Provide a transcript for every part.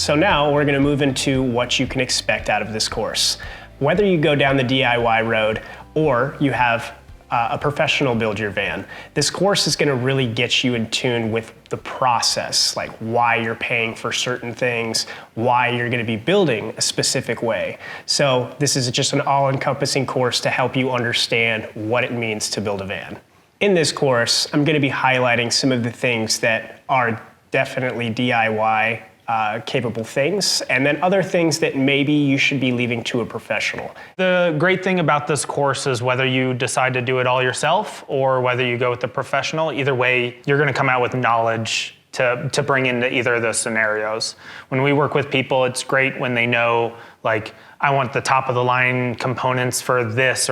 So now we're going to move into what you can expect out of this course. Whether you go down the DIY road or you have a professional build your van, this course is going to really get you in tune with the process, like why you're paying for certain things, why you're going to be building a specific way. So this is just an all-encompassing course to help you understand what it means to build a van. In this course, I'm going to be highlighting some of the things that are definitely DIY capable things, and then other things that maybe you should be leaving to a professional. The great thing about this course is whether you decide to do it all yourself or whether you go with a professional, either way, you're going to come out with knowledge to bring into either of those scenarios. When we work with people, it's great when they know, like, I want the top of the line components for this,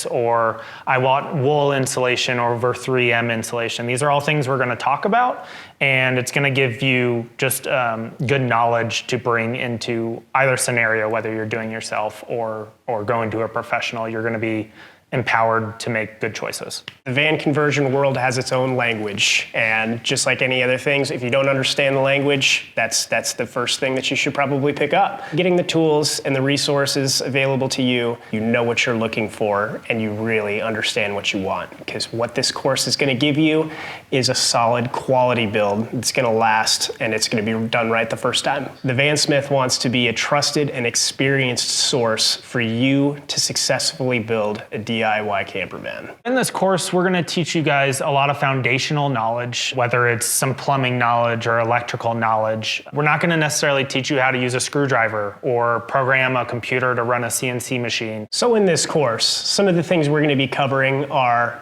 or I want wool insulation over 3M insulation. These are all things we're gonna talk about, and it's gonna give you just good knowledge to bring into either scenario, whether you're doing yourself or going to a professional. You're gonna be empowered to make good choices. The van conversion world has its own language, and just like any other things, if you don't understand the language, that's the first thing that you should probably pick up. Getting the tools and the resources available to you, you know what you're looking for, and you really understand what you want, because what this course is going to give you is a solid quality build. It's going to last, and it's going to be done right the first time. The Vansmith wants to be a trusted and experienced source for you to successfully build a DIY camper van. In this course, we're going to teach you guys a lot of foundational knowledge, whether it's some plumbing knowledge or electrical knowledge. We're not going to necessarily teach you how to use a screwdriver or program a computer to run a CNC machine. So in this course, some of the things we're going to be covering are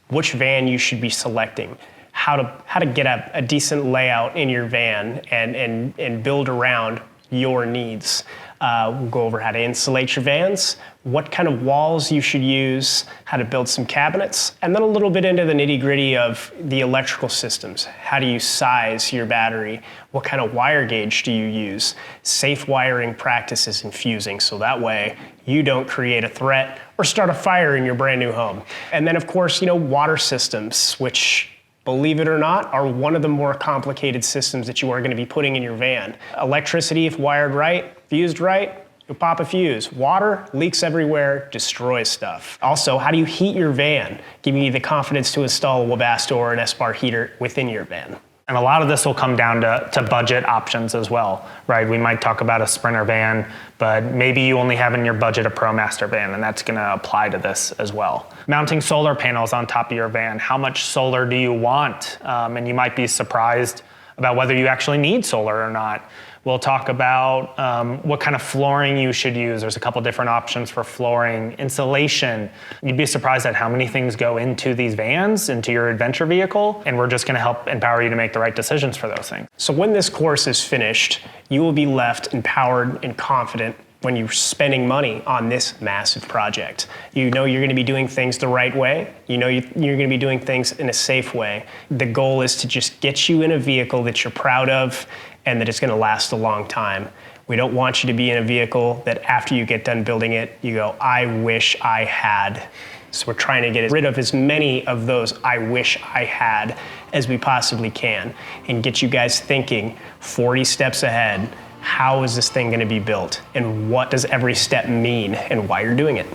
which van you should be selecting, how to get a decent layout in your van and build around your needs. We'll go over how to insulate your vans, what kind of walls you should use, how to build some cabinets, and then a little bit into the nitty-gritty of the electrical systems. How do you size your battery? What kind of wire gauge do you use? Safe wiring practices in fusing, so that way you don't create a threat or start a fire in your brand new home. And then of course, water systems, which, believe it or not, are one of the more complicated systems that you are going to be putting in your van. Electricity, if wired right, fused right, you'll pop a fuse. Water leaks everywhere, destroys stuff. Also, how do you heat your van? Giving you the confidence to install a Webasto or an S-Bar heater within your van. And a lot of this will come down to budget options as well, right? We might talk about a Sprinter van, but maybe you only have in your budget a ProMaster van, and that's gonna apply to this as well. Mounting solar panels on top of your van. How much solar do you want? And you might be surprised about whether you actually need solar or not. We'll talk about what kind of flooring you should use. There's a couple different options for flooring. Insulation. You'd be surprised at how many things go into these vans, into your adventure vehicle, and we're just gonna help empower you to make the right decisions for those things. So when this course is finished, you will be left empowered and confident when you're spending money on this massive project. You know you're gonna be doing things the right way. You know you're gonna be doing things in a safe way. The goal is to just get you in a vehicle that you're proud of and that it's gonna last a long time. We don't want you to be in a vehicle that after you get done building it, you go, I wish I had. So we're trying to get rid of as many of those I wish I had as we possibly can and get you guys thinking 40 steps ahead. How is this thing gonna be built? And what does every step mean and why you're doing it?